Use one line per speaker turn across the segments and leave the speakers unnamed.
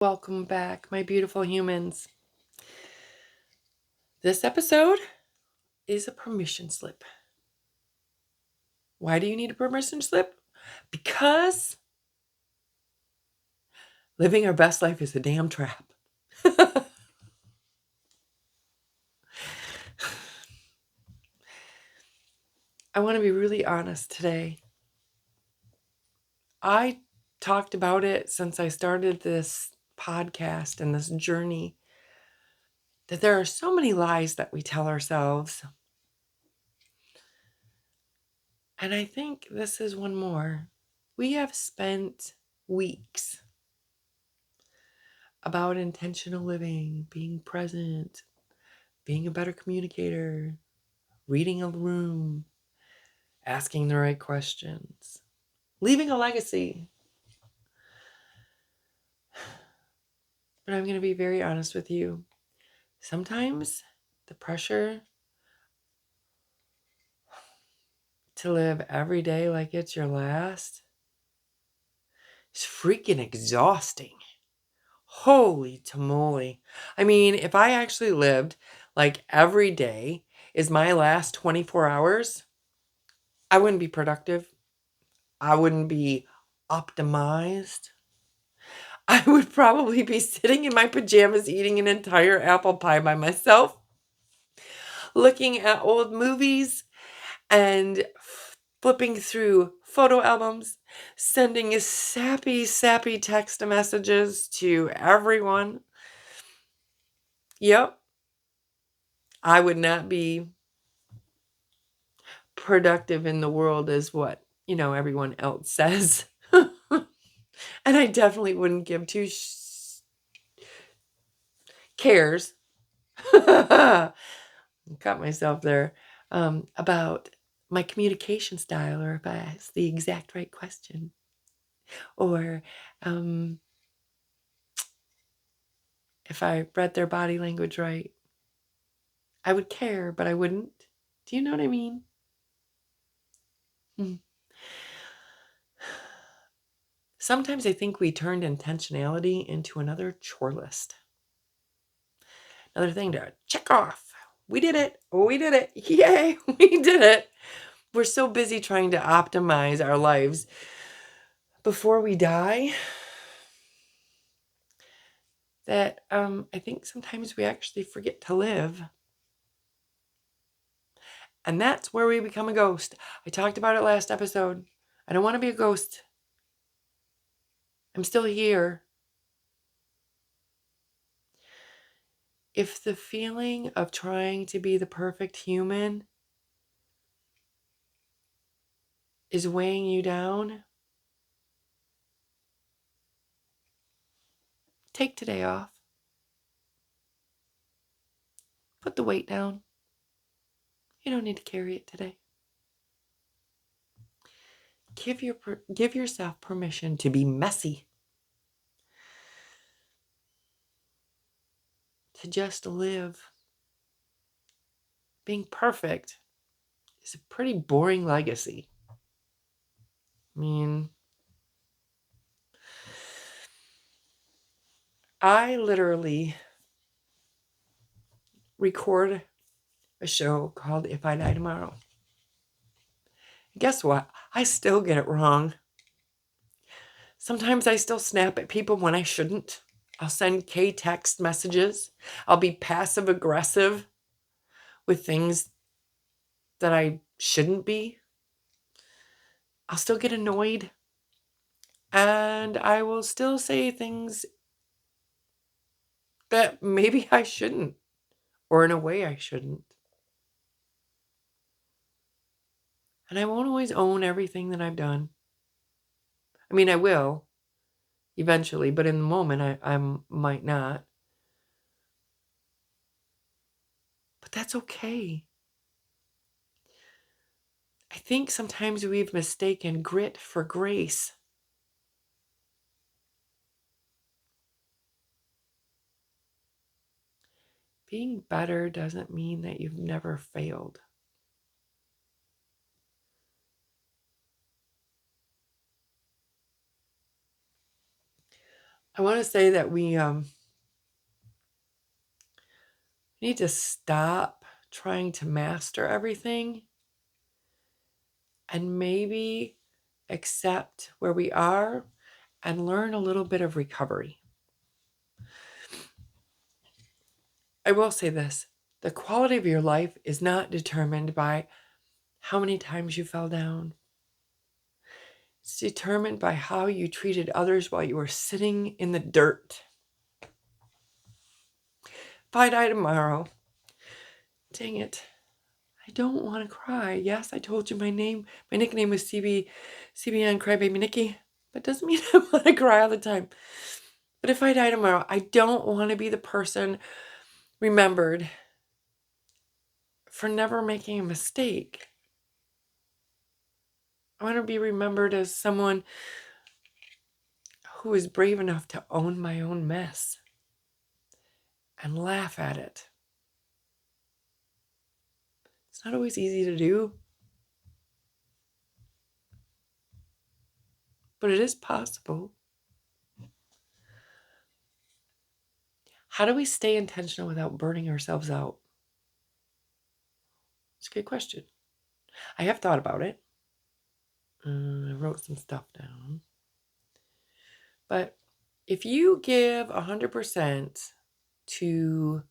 Welcome back, my beautiful humans. This episode is a permission slip. Why do you need a permission slip? Because living our best life is a damn trap. I want to be really honest today. I talked about it since I started this podcast and this journey, that there are so many lies that we tell ourselves. And I think this is one more. We have spent weeks about intentional living, being present, being a better communicator, reading a room, asking the right questions, leaving a legacy. But I'm going to be very honest with you. Sometimes the pressure to live every day like it's your last is freaking exhausting. Holy tamale. I mean, if I actually lived like every day is my last 24 hours, I wouldn't be productive. I wouldn't be optimized. I would probably be sitting in my pajamas eating an entire apple pie by myself, looking at old movies and flipping through photo albums, sending sappy text messages to everyone. Yep, I would not be productive in the world as what, everyone else says. And I definitely wouldn't give two cares. Cut myself there. About my communication style, or if I ask the exact right question, or if I read their body language right. I would care, but I wouldn't. Do you know what I mean? Sometimes I think we turned intentionality into another chore list. Another thing to check off. We did it. We did it. Yay, we did it. We're so busy trying to optimize our lives before we die that I think sometimes we actually forget to live. And that's where we become a ghost. I talked about it last episode. I don't want to be a ghost. I'm still here. If the feeling of trying to be the perfect human is weighing you down, take today off. Put the weight down. You don't need to carry it today. Give yourself permission to be messy. To just live. Being perfect is a pretty boring legacy. I mean, I literally record a show called If I Die Tomorrow. Guess what? I still get it wrong. Sometimes I still snap at people when I shouldn't. I'll send K text messages. I'll be passive aggressive with things that I shouldn't be. I'll still get annoyed. And I will still say things that maybe I shouldn't, or in a way I shouldn't. And I won't always own everything that I've done. I mean, I will eventually, but in the moment I might not. But that's okay. I think sometimes we've mistaken grit for grace. Being better doesn't mean that you've never failed. I want to say that we need to stop trying to master everything and maybe accept where we are and learn a little bit of recovery. I will say this: the quality of your life is not determined by how many times you fell down. It's determined by how you treated others while you were sitting in the dirt. If I die tomorrow, dang it, I don't want to cry. Yes, I told you my name. My nickname was CBN Crybaby Nikki. That doesn't mean I want to cry all the time. But if I die tomorrow, I don't want to be the person remembered for never making a mistake. I want to be remembered as someone who is brave enough to own my own mess and laugh at it. It's not always easy to do, but it is possible. How do we stay intentional without burning ourselves out? It's a good question. I have thought about it. I wrote some stuff down. But if you give 100% to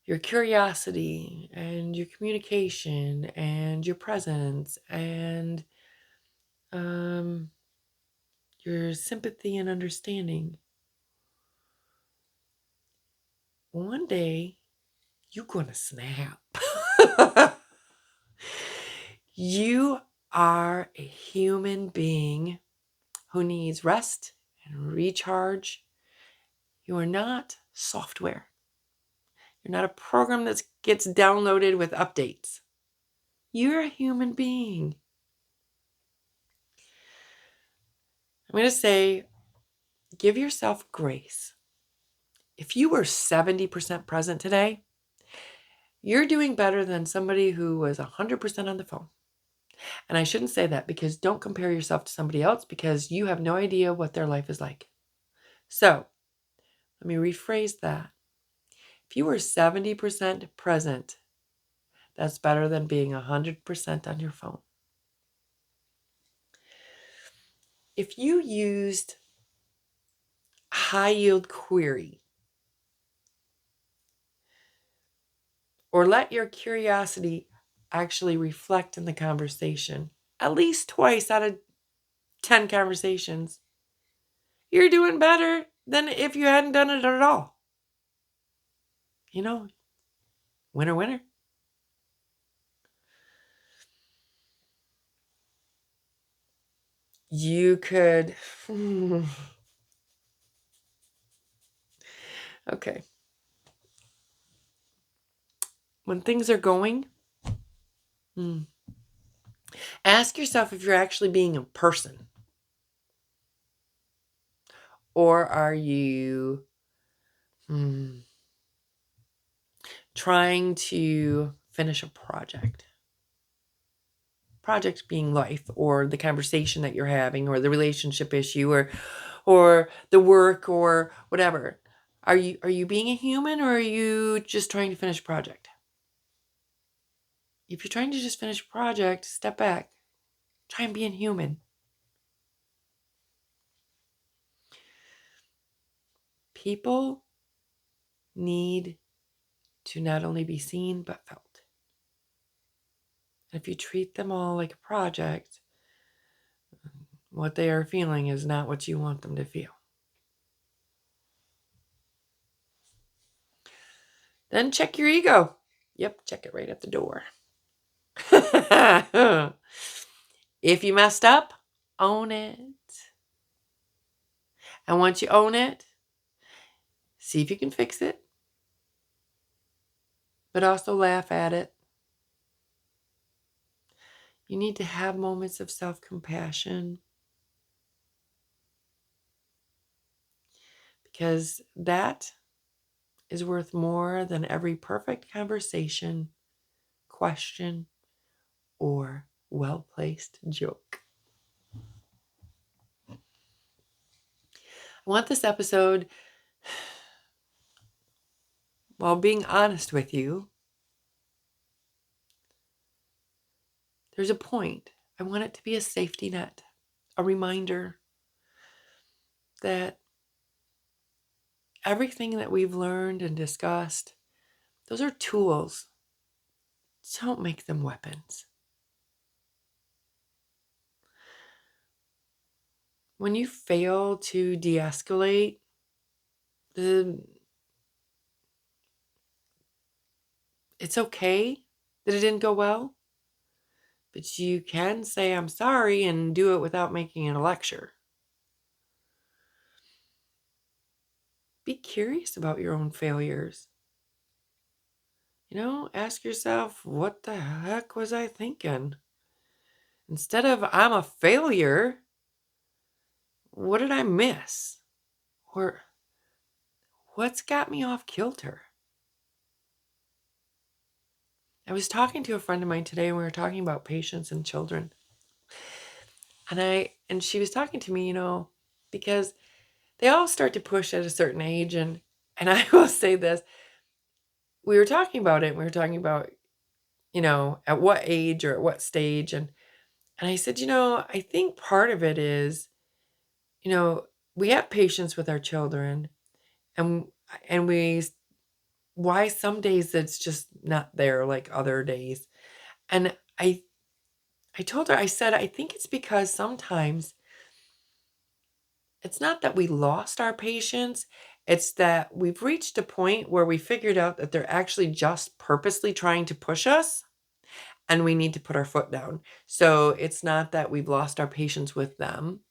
your curiosity and your communication and your presence and your sympathy and understanding, one day you're gonna snap. You are a human being who needs rest and recharge. You are not software. You're not a program that gets downloaded with updates. You're a human being. I'm going to say, give yourself grace. If you were 70% present today, you're doing better than somebody who was 100% on the phone. And I shouldn't say that, because don't compare yourself to somebody else, because you have no idea what their life is like. So let me rephrase that. If you were 70% present, that's better than being 100% on your phone. If you used high yield query, or let your curiosity actually reflect in the conversation at least twice out of 10 conversations, you're doing better than if you hadn't done it at all. You know, winner, winner. You could, okay. When things are going, ask yourself if you're actually being a person. Or are you trying to finish a project? Project being life, or the conversation that you're having, or the relationship issue, or the work, or whatever. Are you being a human, or are you just trying to finish a project? If you're trying to just finish a project, step back. Try and be a human. People need to not only be seen, but felt. And if you treat them all like a project, what they are feeling is not what you want them to feel. Then check your ego. Yep, check it right at the door. If you messed up, own it. And once you own it, see if you can fix it, but also laugh at it. You need to have moments of self-compassion, because that is worth more than every perfect conversation, question, or well-placed joke. I want this episode, while being honest with you, there's a point. I want it to be a safety net, a reminder that everything that we've learned and discussed, those are tools. Don't make them weapons. When you fail to de-escalate, it's okay that it didn't go well, but you can say, I'm sorry, and do it without making it a lecture. Be curious about your own failures. Ask yourself, what the heck was I thinking? Instead of, I'm a failure, what did I miss? Or what's got me off kilter? I was talking to a friend of mine today, and we were talking about patience and children. And she was talking to me, because they all start to push at a certain age. And I will say this, we were talking about it, and we were talking about, at what age or at what stage. And I said, I think part of it is, we have patience with our children, and we, why some days it's just not there like other days. And I told her, I said, I think it's because sometimes it's not that we lost our patience. It's that we've reached a point where we figured out that they're actually just purposely trying to push us, and we need to put our foot down. So it's not that we've lost our patience with them.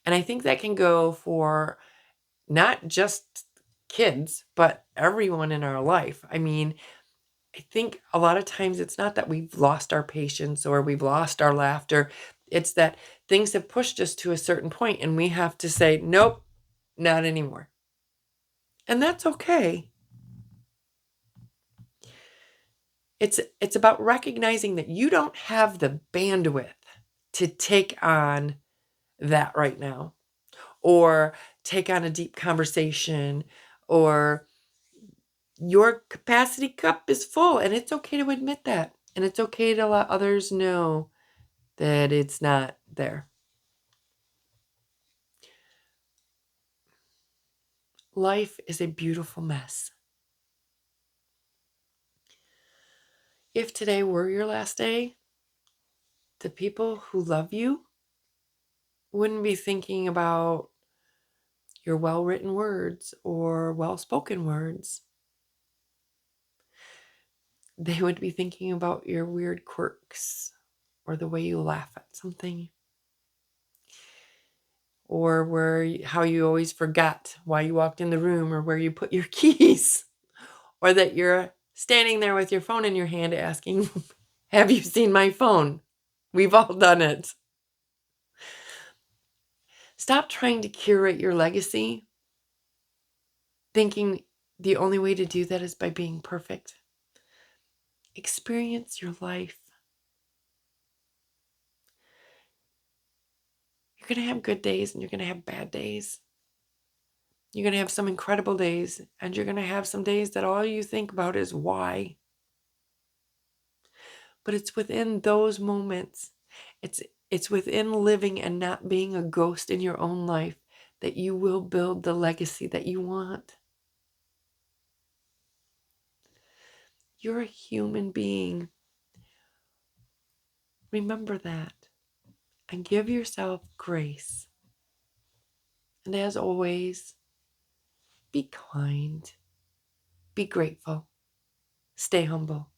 And I think that can go for not just kids, but everyone in our life. I mean, I think a lot of times it's not that we've lost our patience or we've lost our laughter. It's that things have pushed us to a certain point, and we have to say, nope, not anymore. And that's okay. It's about recognizing that you don't have the bandwidth to take on that right now, or take on a deep conversation, or your capacity cup is full, and it's okay to admit that. And it's okay to let others know that it's not there. Life is a beautiful mess. If today were your last day, the people who love you wouldn't be thinking about your well-written words or well-spoken words. They would be thinking about your weird quirks, or the way you laugh at something, or how you always forgot why you walked in the room, or where you put your keys, or that you're standing there with your phone in your hand asking, have you seen my phone? We've all done it. Stop trying to curate your legacy, thinking the only way to do that is by being perfect. Experience your life. You're going to have good days, and you're going to have bad days. You're going to have some incredible days, and you're going to have some days that all you think about is why. But it's within those moments, it's within living and not being a ghost in your own life, that you will build the legacy that you want. You're a human being. Remember that, and give yourself grace. And as always, be kind, be grateful, stay humble.